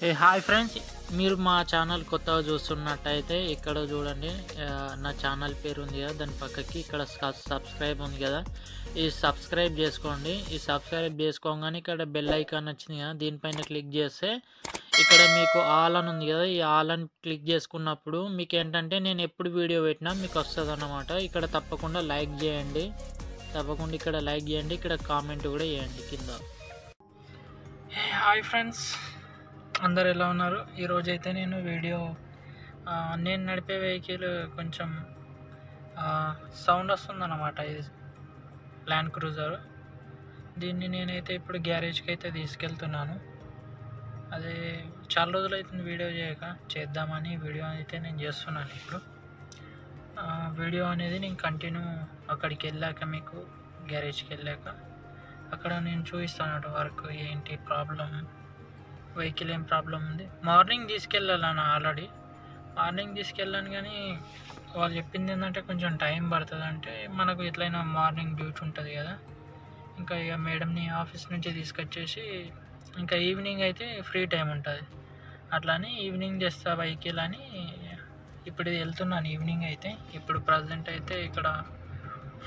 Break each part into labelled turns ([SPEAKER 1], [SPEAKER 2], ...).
[SPEAKER 1] Hi friends, మీరు మా channel కొత్తగా చూస్తున్నట్టయితే ఇక్కడ చూడండి. నా ఛానల్ పేరు ఉంది కదా, దాని పక్కకి ఇక్కడ సబ్స్క్రైబ్ ఉంది కదా, ఈ సబ్స్క్రైబ్ చేసుకోండి. ఈ సబ్స్క్రైబ్ చేసుకోగానే ఇక్కడ బెల్ ఐకాన్ వచ్చింది కదా, దీనిపైన క్లిక్ చేస్తే ఇక్కడ మీకు ఆల్ అని ఉంది కదా, ఈ ఆల్ అని క్లిక్ చేసుకున్నప్పుడు మీకు ఏంటంటే నేను ఎప్పుడు వీడియో పెట్టినా మీకు వస్తుంది అన్నమాట. ఇక్కడ తప్పకుండా లైక్ చేయండి, ఇక్కడ లైక్ చేయండి, ఇక్కడ కామెంట్ కూడా చేయండి కింద. హాయ్ ఫ్రెండ్స్, అందరు ఎలా ఉన్నారు? ఈరోజు అయితే నేను నేను నడిపే వెహికల్ కొంచెం సౌండ్ వస్తుందన్నమాట. ఇది ల్యాండ్ క్రూజర్. దీన్ని నేనైతే ఇప్పుడు గ్యారేజ్కి అయితే తీసుకెళ్తున్నాను. అదే చాలా రోజులు అవుతుంది వీడియో చేద్దామని వీడియో అయితే నేను చేస్తున్నాను. ఇప్పుడు వీడియో అనేది నేను కంటిన్యూ అక్కడికి వెళ్ళాక, మీకు గ్యారేజ్కి వెళ్ళాక అక్కడ నేను చూపిస్తాను వర్క్ ఏంటి, ప్రాబ్లం, వెహికల్ ఏం ప్రాబ్లం ఉంది. మార్నింగ్ తీసుకెళ్ళాను, ఆల్రెడీ మార్నింగ్ తీసుకెళ్ళాను, కానీ వాళ్ళు చెప్పింది ఏంటంటే కొంచెం టైం పడుతుంది. అంటే మనకు ఎట్లయినా మార్నింగ్ డ్యూటీ ఉంటుంది కదా, ఇంకా ఇక మేడంని ఆఫీస్ నుంచి తీసుకొచ్చేసి ఇంకా ఈవినింగ్ అయితే ఫ్రీ టైం ఉంటుంది. అట్లానే ఈవినింగ్ చేస్తా వెహికల్ అని ఇప్పుడు వెళ్తున్నాను. ఈవినింగ్ అయితే ఇప్పుడు ప్రజెంట్ అయితే ఇక్కడ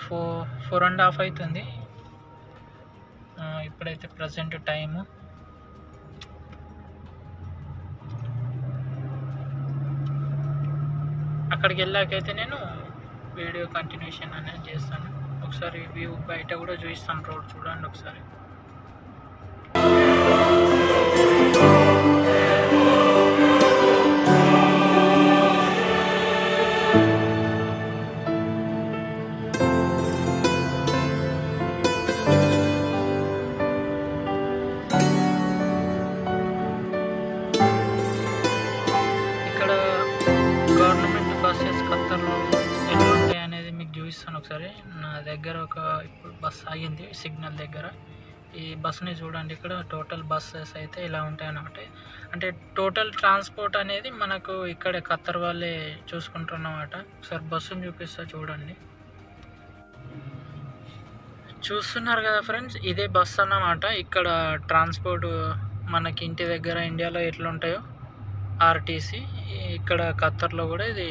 [SPEAKER 1] 4:30 అవుతుంది. ఇప్పుడైతే ప్రజెంట్ టైము అక్కడికి వెళ్ళాకైతే నేను వీడియో కంటిన్యూషన్ అనేది చేస్తాను. ఒకసారి వ్యూ బయట కూడా చూపిస్తాను, రోడ్ చూడండి ఒకసారి. గవర్నమెంట్ బస్సెస్ ఖత్తర్లో ఎన్ని ఉంటాయి అనేది మీకు చూపిస్తాను ఒకసారి. నా దగ్గర ఇప్పుడు బస్ ఆగింది సిగ్నల్ దగ్గర. ఈ బస్సుని చూడండి, ఇక్కడ టోటల్ బస్సెస్ అయితే ఇలా ఉంటాయి అన్నమాట. అంటే టోటల్ ట్రాన్స్పోర్ట్ అనేది మనకు ఇక్కడే ఖత్తర్ వాళ్ళే చూసుకుంటున్నమాట. ఒకసారి బస్సుని చూపిస్తా చూడండి. చూస్తున్నారు కదా ఫ్రెండ్స్, ఇదే బస్సు అన్నమాట. ఇక్కడ ట్రాన్స్పోర్ట్ మనకి ఇంటి దగ్గర ఇండియాలో ఎట్లా ఉంటాయో ఆర్టీసీ, ఇక్కడ ఖత్తర్లో కూడా ఇది.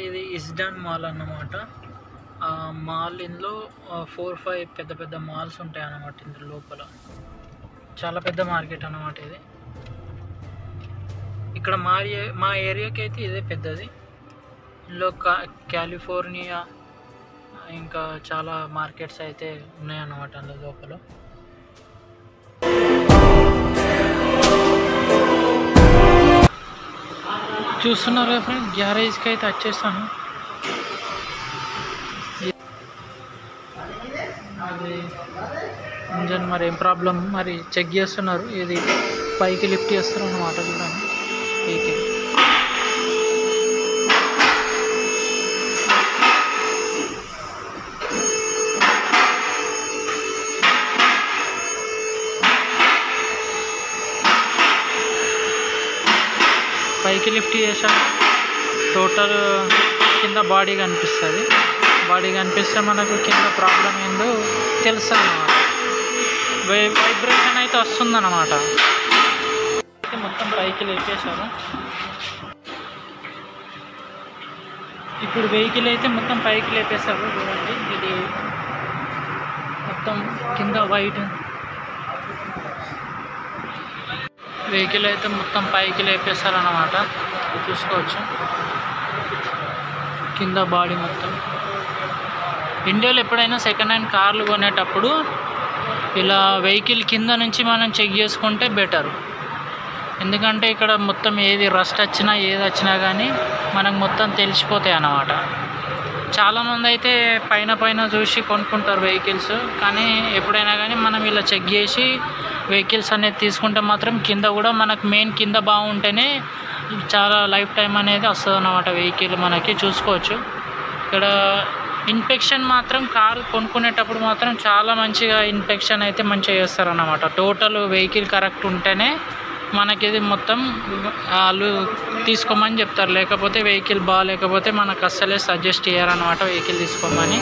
[SPEAKER 1] ఇది ఇస్డాన్ మాల్ అన్నమాట. మాల్ ఇందులో 4-5 పెద్ద పెద్ద మాల్స్ ఉంటాయి అన్నమాట. ఇందులో లోపల చాలా పెద్ద మార్కెట్ అన్నమాట ఇది. ఇక్కడ మా ఏరియాకి అయితే ఇదే పెద్దది. ఇందులో కాలిఫోర్నియా ఇంకా చాలా మార్కెట్స్ అయితే ఉన్నాయన్నమాట అందులో లోపల. చూస్తున్నారు కదా ఫ్రెండ్, గ్యారేజ్కి అయితే వచ్చేస్తాను. అది ఇంజన్ మరి ఏం ప్రాబ్లం మరి చెక్ చేస్తున్నారు. ఇది పైకి లిఫ్ట్ చేస్తారు అన్నమాట. చూడండి పైకి లిఫ్ట్ చేసాక టోటల్ కింద బాడీ కనిపిస్తుంది. బాడీ కనిపిస్తే మనకు కింద ప్రాబ్లం ఏందో తెలుస్తుంది అన్నమాట. వైబ్రేషన్ అయితే వస్తుందన్నమాట. అయితే మొత్తం పైకి లేపేశారు. ఇప్పుడు వెహికల్ అయితే మొత్తం పైకి లేపేశారు. చూడండి, ఇది మొత్తం కింద వైట్ వెహికల్ అయితే మొత్తం పైకి లేపేస్తారు అన్నమాట. చూసుకోవచ్చు కింద బాడీ మొత్తం. ఇండియాలో ఎప్పుడైనా సెకండ్ హ్యాండ్ కార్లు కొనేటప్పుడు ఇలా వెహికల్ కింద నుంచి మనం చెక్ చేసుకుంటే బెటర్. ఎందుకంటే ఇక్కడ మొత్తం ఏది రస్ట్ వచ్చినా ఏది వచ్చినా కానీ మనకు మొత్తం తెలిసిపోతాయి అన్నమాట. చాలామంది అయితే పైన చూసి కొనుక్కుంటారు వెహికల్స్, కానీ ఎప్పుడైనా కానీ మనం ఇలా చెక్ చేసి వెహికల్స్ అనేది తీసుకుంటే మాత్రం కింద కూడా మనకు మెయిన్ కింద బాగుంటేనే చాలా లైఫ్ టైం అనేది వస్తుంది అన్నమాట. వెహికల్ మనకి చూసుకోవచ్చు. ఇక్కడ ఇన్స్పెక్షన్ మాత్రం కారు కొనుక్కునేటప్పుడు మాత్రం చాలా మంచిగా ఇన్స్పెక్షన్ అయితే మంచిగా చేస్తారన్నమాట. టోటల్ వెహికల్ కరెక్ట్ ఉంటేనే మనకి ఇది మొత్తం వాళ్ళు తీసుకోమని చెప్తారు. లేకపోతే వెహికల్ బాగాలేకపోతే మనకు అస్సలే సజెస్ట్ చేయరన్నమాట వెహికల్ తీసుకోమని.